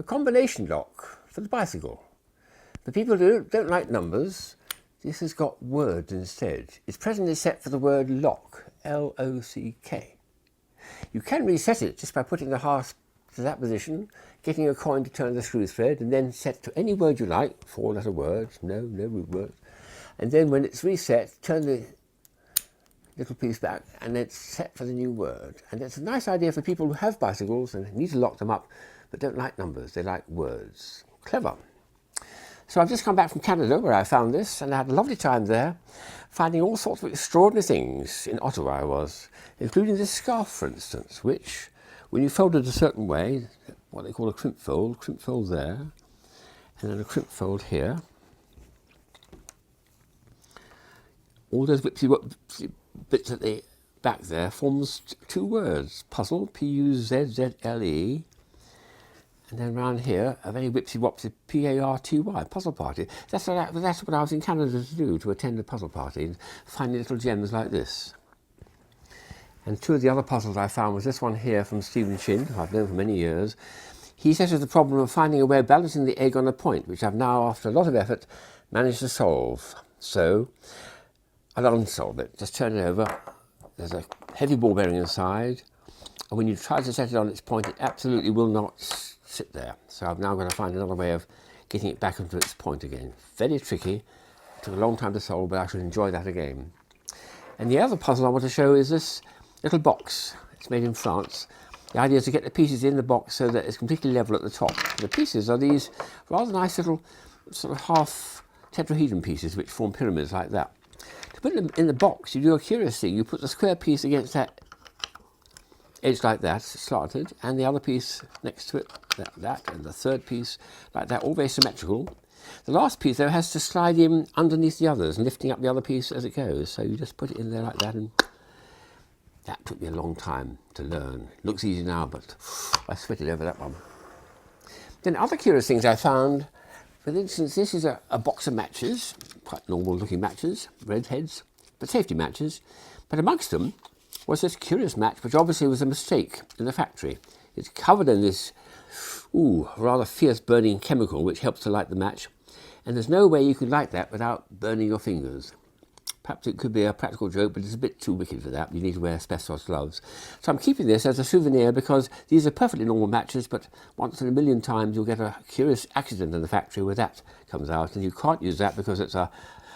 a combination lock for the bicycle. For people who don't like numbers, this has got words instead. It's presently set for the word lock, L-O-C-K. You can reset it just by putting the hasp to that position, getting a coin to turn the screw thread, and then set to any word you like, 4-letter words, no root words. And then when it's reset, turn the little piece back and it's set for the new word. And it's a nice idea for people who have bicycles and need to lock them up but don't like numbers, they like words. Clever. So I've just come back from Canada where I found this, and I had a lovely time there, finding all sorts of extraordinary things. In Ottawa I was, including this scarf, for instance, which, when you fold it a certain way, what they call a crimp fold there, and then a crimp fold here. All those whipsy bits at the back there forms two words, puzzle, P-U-Z-Z-L-E, and then round here, a very whipsy-wopsy P-A-R-T-Y, puzzle party. That's what I was in Canada to do, to attend a puzzle party and find little gems like this. And two of the other puzzles I found was this one here from Stephen Chin, who I've known for many years. He set us the problem of finding a way of balancing the egg on a point, which I've now, after a lot of effort, managed to solve. So I'll unsolve it. Just turn it over. There's a heavy ball bearing inside, and when you try to set it on its point, it absolutely will not sit there. So I'm now going to find another way of getting it back onto its point again. Very tricky. It took a long time to solve, but I should enjoy that again. And the other puzzle I want to show is this little box. It's made in France. The idea is to get the pieces in the box so that it's completely level at the top. The pieces are these rather nice little sort of half tetrahedron pieces which form pyramids like that. To put them in the box, you do a curious thing. You put the square piece against that edge like that, slanted, and the other piece next to it, that, and the third piece like that, all very symmetrical. The last piece, though, has to slide in underneath the others, lifting up the other piece as it goes. So you just put it in there like that, and that took me a long time to learn. Looks easy now, but I sweated over that one. Then other curious things I found, for instance, this is a box of matches, quite normal looking matches, red heads, but safety matches. But amongst them was this curious match, which obviously was a mistake in the factory. It's covered in this rather fierce burning chemical which helps to light the match, and there's no way you could light that without burning your fingers. Perhaps it could be a practical joke, but it's a bit too wicked for that. You need to wear asbestos gloves. So I'm keeping this as a souvenir because these are perfectly normal matches, but once in a million times you'll get a curious accident in the factory where that comes out, and you can't use that because it's a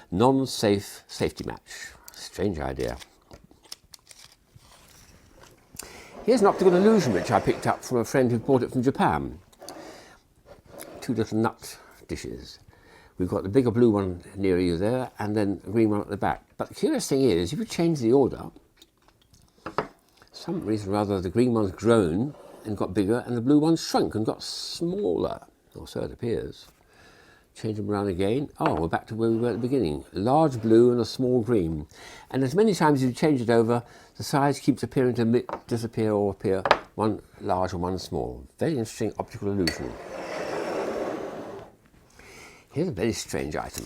non-safe safety match. Strange idea. Here's an optical illusion which I picked up from a friend who bought it from Japan. Two little nut dishes. We've got the bigger blue one near you there, and then a green one at the back. But the curious thing is, if you change the order, some reason or other the green one's grown and got bigger, and the blue one's shrunk and got smaller, or so it appears. Change them around again. Oh, we're back to where we were at the beginning. A large blue and a small green. And as many times as you change it over, the size keeps appearing to disappear or appear, one large and one small. Very interesting optical illusion. Here's a very strange item.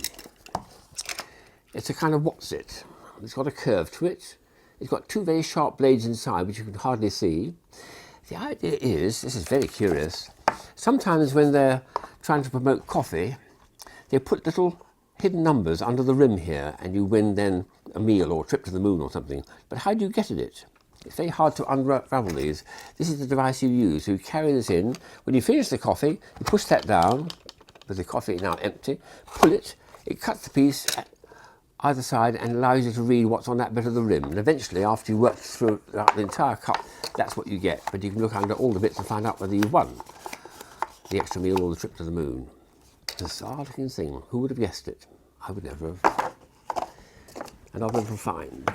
It's a kind of what's it. It's got a curve to it. It's got two very sharp blades inside, which you can hardly see. The idea is, this is very curious, sometimes when they're trying to promote coffee, they put little hidden numbers under the rim here, and you win then a meal or a trip to the moon or something. But how do you get at it? It's very hard to unravel these. This is the device you use. You carry this in. When you finish the coffee, you push that down, with the coffee now empty, pull it, it cuts the piece at either side and allows you to read what's on that bit of the rim. And eventually, after you work through the entire cup, that's what you get. But you can look under all the bits and find out whether you've won the extra meal or the trip to the moon. Bizarre looking thing. Who would have guessed it? I would never have. Another little find.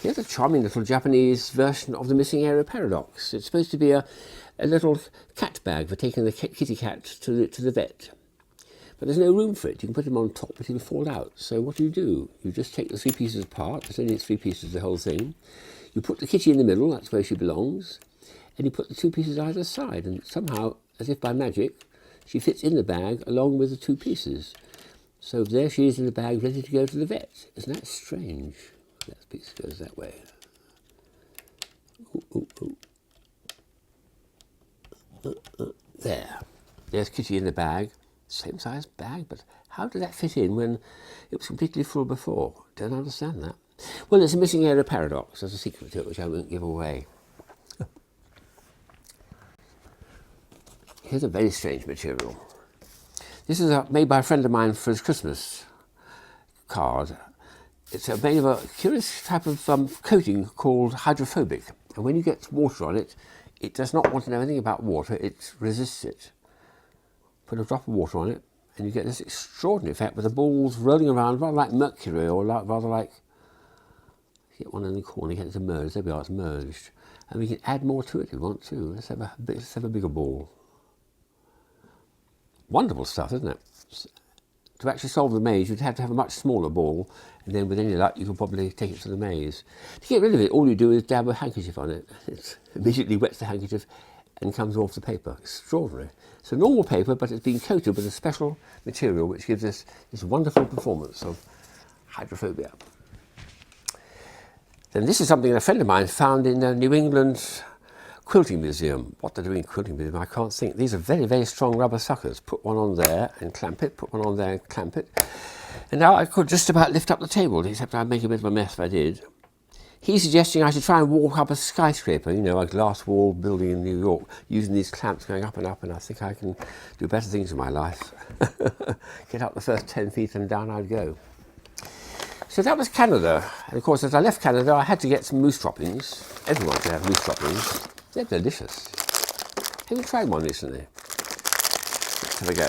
Here's a charming little Japanese version of the missing area paradox. It's supposed to be a little cat bag for taking the kitty cat to the vet. But there's no room for it. You can put him on top, but he'll fall out. So what do? You just take the three pieces apart. There's only three pieces, the whole thing. You put the kitty in the middle, that's where she belongs. And you put the two pieces either side. And somehow, as if by magic, she fits in the bag along with the two pieces. So there she is in the bag, ready to go to the vet. Isn't that strange? That piece goes that way. Ooh, ooh, ooh. There. There's Kitty in the bag. Same size bag, but how did that fit in when it was completely full before? Don't understand that. Well, it's a missing area paradox. There's a secret to it which I won't give away. Here's a very strange material. This is made by a friend of mine for his Christmas card. It's made of a curious type of coating called hydrophobic. And when you get water on it, it does not want to know anything about water. It resists it. Put a drop of water on it, and you get this extraordinary effect with the balls rolling around, rather like mercury, or rather like, get one in the corner, get it to merge. There we are, it's merged. And we can add more to it if we want to. Let's have a bigger ball. Wonderful stuff, isn't it? To actually solve the maze, you'd have to have a much smaller ball, and then with any luck, you could probably take it to the maze. To get rid of it, all you do is dab a handkerchief on it. It immediately wets the handkerchief and comes off the paper. Extraordinary. It's a normal paper, but it's been coated with a special material which gives us this wonderful performance of hydrophobia. Then this is something a friend of mine found in the New England Quilting Museum. What they're doing in Quilting Museum, I can't think. These are very, very strong rubber suckers. Put one on there and clamp it, put one on there and clamp it. And now I could just about lift up the table, except I'd make a bit of a mess if I did. He's suggesting I should try and walk up a skyscraper, you know, a glass wall building in New York, using these clamps going up, and I think I can do better things in my life. Get up the first 10 feet and down I'd go. So that was Canada. And of course, as I left Canada, I had to get some moose droppings. Everyone can have moose droppings. They're delicious. Have you tried one recently? Let's have a go.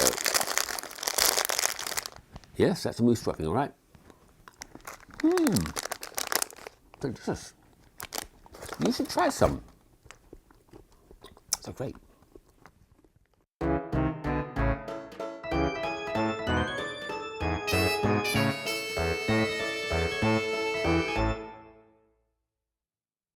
Yes, that's a moose dropping, all right. Delicious. You should try some. They're great.